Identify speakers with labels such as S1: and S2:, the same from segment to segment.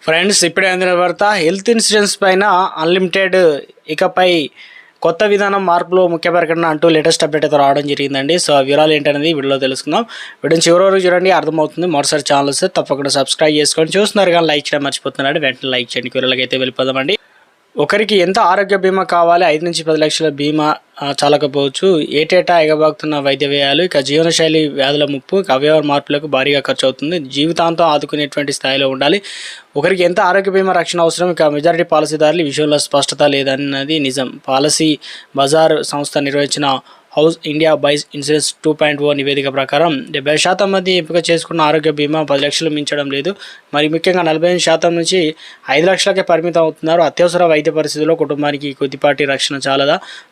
S1: Friends, ఇప్పుడే అందిన వార్త. హెల్త్ ఇన్సూరెన్స్ పైన అన్లిమిటెడ్ ఇకపై కొత్త విధానం మార్పులు ముఖ్య ప్రకటన అంటూ లేటెస్ట్ అప్డేట్ అయితే రావడం జరిగిందండి. సో ఆ వివరాలు ఏంటనేది వీడియోలో తెలుసుకుందాం. వీడియో చివరి వరకు చూడండి, అర్థమవుతుంది. మరోసారి ఛానల్ వస్తే తప్పకుండా సబ్స్క్రైబ్ చేసుకొని చూస్తున్నారు కానీ లైక్ చేయడం మర్చిపోతున్నాడు. వెంటనే లైక్ చేయండి. వివరాలకి అయితే వెళ్ళిపోదామండి. ఒకరికి ఎంత ఆరోగ్య బీమా కావాలి? 5 నుంచి 10 లక్షల బీమా చాలకపోవచ్చు. ఏటేటా ఎగబాకుతున్న వైద్య వ్యయాలు, ఇక జీవనశైలి వ్యాధుల ముప్పు, ఇక అవయవ మార్పులకు భారీగా ఖర్చు అవుతుంది. జీవితాంతం ఆదుకునేటువంటి స్థాయిలో ఉండాలి. ఒకరికి ఎంత ఆరోగ్య బీమా రక్షణ అవసరం? ఇక మెజారిటీ పాలసీదారులు ఈ విషయంలో స్పష్టత లేదన్నది నిజం. పాలసీ బజార్ సంస్థ నిర్వహించిన హౌస్ ఇండియా బైస్ ఇన్సూరెన్స్ 2.0 నివేదిక ప్రకారం 70% మంది ఎంపిక చేసుకున్న ఆరోగ్య బీమా 10 లక్షలు మించడం లేదు. మరి ముఖ్యంగా 45% నుంచి 5 లక్షలకే పరిమితం అవుతున్నారు. అత్యవసర వైద్య పరిస్థితుల్లో కుటుంబానికి కొద్దిపాటి రక్షణ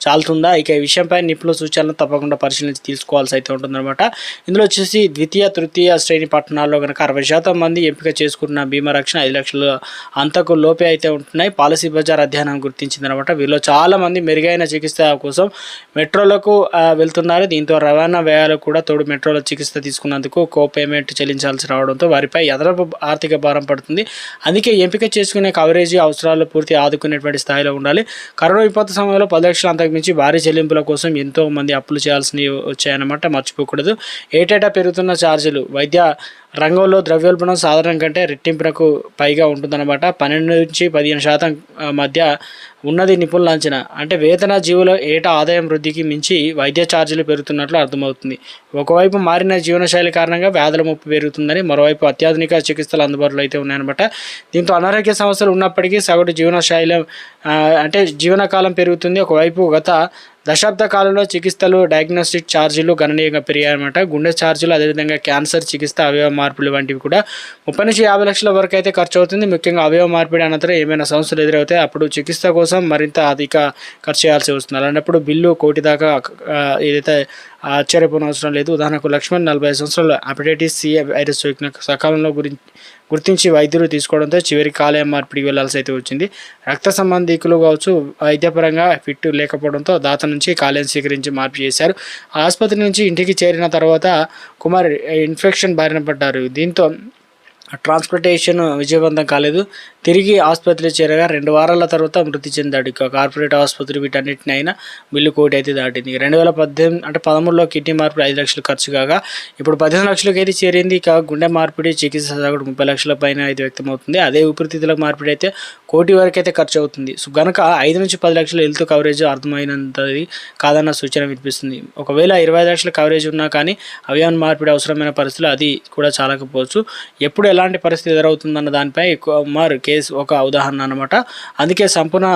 S1: చాలుతుందా? ఇక ఈ విషయంపై నిపుణుల సూచనలు తప్పకుండా పరిశీలించి తీసుకోవాల్సి అయితే ఉంటుందన్నమాట. ఇందులో వచ్చేసి ద్వితీయ తృతీయ శ్రేణి పట్టణాల్లో కనుక 60% మంది ఎంపిక చేసుకున్న బీమా రక్షణ 5 లక్షల అంతకు లోపే అయితే ఉంటున్నాయి. పాలసీ బజార్ అధ్యయనం గుర్తించిందనమాట. వీరిలో చాలా మంది మెరుగైన చికిత్స కోసం మెట్రోలకు వెళ్తున్నారు. దీంతో రవాణా వ్యయాలకు కూడా తోడు మెట్రోలో చికిత్స తీసుకున్నందుకు పేమెంట్ చెల్లించాల్సి రావడంతో వారిపై అదనపు ఆర్థిక భారం పడుతుంది. అందుకే ఎంపిక చేసుకునే కవరేజీ అవసరాలు పూర్తి ఆదుకునేటువంటి స్థాయిలో ఉండాలి. కరోనా విపత్తు సమయంలో 10 లక్షల అంతకు మించి భారీ చెల్లింపుల కోసం ఎంతో మంది అప్పులు చేయాల్సినవి వచ్చాయన్నమాట. మర్చిపోకూడదు. ఏటేటా పెరుగుతున్న ఛార్జీలు. వైద్య రంగంలో ద్రవ్యోల్బణం సాధారణ కంటే రెట్టింపునకు పైగా ఉంటుందన్నమాట. 12 నుంచి 15% మధ్య ఉన్నది నిపుణుల అంచనా. అంటే వేతన జీవుల ఏటా ఆదాయం వృద్ధికి మించి వైద్య ఛార్జీలు పెరుగుతున్నట్లు అర్థమవుతుంది. ఒకవైపు మారిన జీవనశైలి కారణంగా వ్యాధుల ముప్పు పెరుగుతుందని, మరోవైపు అత్యాధునిక చికిత్సలు అందుబాటులో అయితే ఉన్నాయన్నమాట. దీంతో అనారోగ్య సమస్యలు ఉన్నప్పటికీ సగటు జీవనశైలి జీవనకాలం పెరుగుతుంది. ఒకవైపు గత దశాబ్ద కాలంలో చికిత్సలు, డయాగ్నోస్టిక్ ఛార్జీలు గణనీయంగా పెరిగాయన్నమాట. గుండె ఛార్జీలు, అదేవిధంగా క్యాన్సర్ చికిత్స, అవయవ మార్పులు వంటివి కూడా 30 నుంచి 50 లక్షల వరకు అయితే ఖర్చు అవుతుంది. ముఖ్యంగా అవయవ మార్పిడి అనంతరం ఏమైనా సమస్యలు ఎదురవుతాయి. అప్పుడు చికిత్స కోసం మరింత అధిక ఖర్చు చేయాల్సి వస్తుంది. అలాంటప్పుడు బిల్లు 1 కోటి దాకా ఏదైతే ఆశ్చర్యపోనవసరం లేదు. ఉదాహరణకు లక్ష్మణ్ 45 సంవత్సరాలు హెపటైటిస్ సి వైరస్ సోకిన సకాలంలో గుర్తించి వైద్యులు తీసుకోవడంతో చివరికి కాలేయం మార్పిడికి వెళ్లాల్సి అయితే వచ్చింది. రక్త సంబంధికులు కావచ్చు, వైద్యపరంగా ఫిట్ లేకపోవడంతో దాత నుంచి కాలేయం స్వీకరించి మార్పు చేశారు. ఆసుపత్రి నుంచి ఇంటికి చేరిన తర్వాత కుమార్ ఇన్ఫెక్షన్ బారిన పడ్డారు. దీంతో ట్రాన్స్పోర్టేషన్ విజయవంతం కాలేదు. తిరిగి ఆసుపత్రిలో చేరగా 2 వారాల తర్వాత మృతి చెందాడు. ఇక కార్పొరేట్ ఆసుపత్రి వీటన్నిటిని అయినా బిల్లు 1 కోటి అయితే దాటింది. 2018 అంటే 13లో కిడ్నీ మార్పిడి 5 లక్షలు ఖర్చు కాగా ఇప్పుడు 15 లక్షలకి అయితే చేరింది. ఇక గుండె మార్పిడి చికిత్స సగటు 30 లక్షల పైన అయితే వ్యక్తమవుతుంది. అదే ఊపిరితిత్తుల మార్పిడి అయితే 1 కోటి వరకు అయితే ఖర్చు అవుతుంది. సో కనుక 5 నుంచి 10 లక్షల హెల్త్ కవరేజ్ అర్థమైనంతది కాదన్న సూచన వినిపిస్తుంది. ఒకవేళ 25 లక్షల కవరేజ్ ఉన్నా కానీ అవయవ మార్పిడి అవసరమైన పరిస్థితులు అది కూడా చాలకపోవచ్చు. ఎప్పుడు ఎలాంటి పరిస్థితి ఎదురవుతుందన్న దానిపై కుమార్ కేసు ఒక ఉదాహరణ అనమాట. అందుకే సంపూర్ణ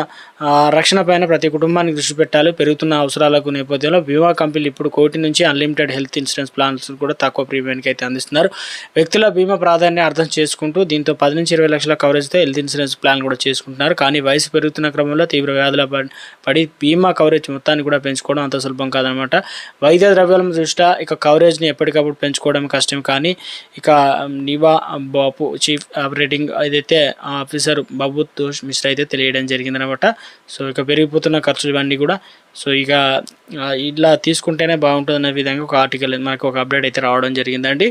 S1: రక్షణ పైన ప్రతి కుటుంబానికి దృష్టి పెట్టాలి. పెరుగుతున్న అవసరాలకు నేపథ్యంలో బీమా కంపెనీలు ఇప్పుడు 1 కోటి నుంచి అన్లిమిటెడ్ హెల్త్ ఇన్సూరెన్స్ ప్లాన్స్ కూడా తక్కువ ప్రీమియంకి అయితే అందిస్తున్నారు. వ్యక్తుల బీమా ప్రాధాన్యత అర్థం చేసుకుంటూ దీంతో 10 నుంచి 20 లక్షల కవరేజ్తో హెల్త్ ఇన్సూరెన్స్ ప్లాన్ కూడా చేసుకుంటున్నారు. కానీ వయసు పెరుగుతున్న క్రమంలో తీవ్ర వ్యాధుల పడి బీమా కవరేజ్ మొత్తాన్ని కూడా పెంచుకోవడం అంత సులభం కాదనమాట. వైద్య ద్రవ్యాల దృష్ట్యా ఇక కవరేజ్ని ఎప్పటికప్పుడు పెంచుకోవడం కష్టం. కానీ ఇక నివా బాపు చీఫ్ ఆపరేటింగ్ ఏదైతే ఆఫీసర్ బాబుతోష్ మిశ్రా అయితే తెలియడం జరిగిందనమాట. సో ఇక పెరిగిపోతున్న ఖర్చులు ఇవన్నీ కూడా సో ఇక ఇలా తీసుకుంటేనే బాగుంటుందనే విధంగా ఒక ఆర్టికల్ మనకు ఒక అప్డేట్ అయితే రావడం జరిగిందండి.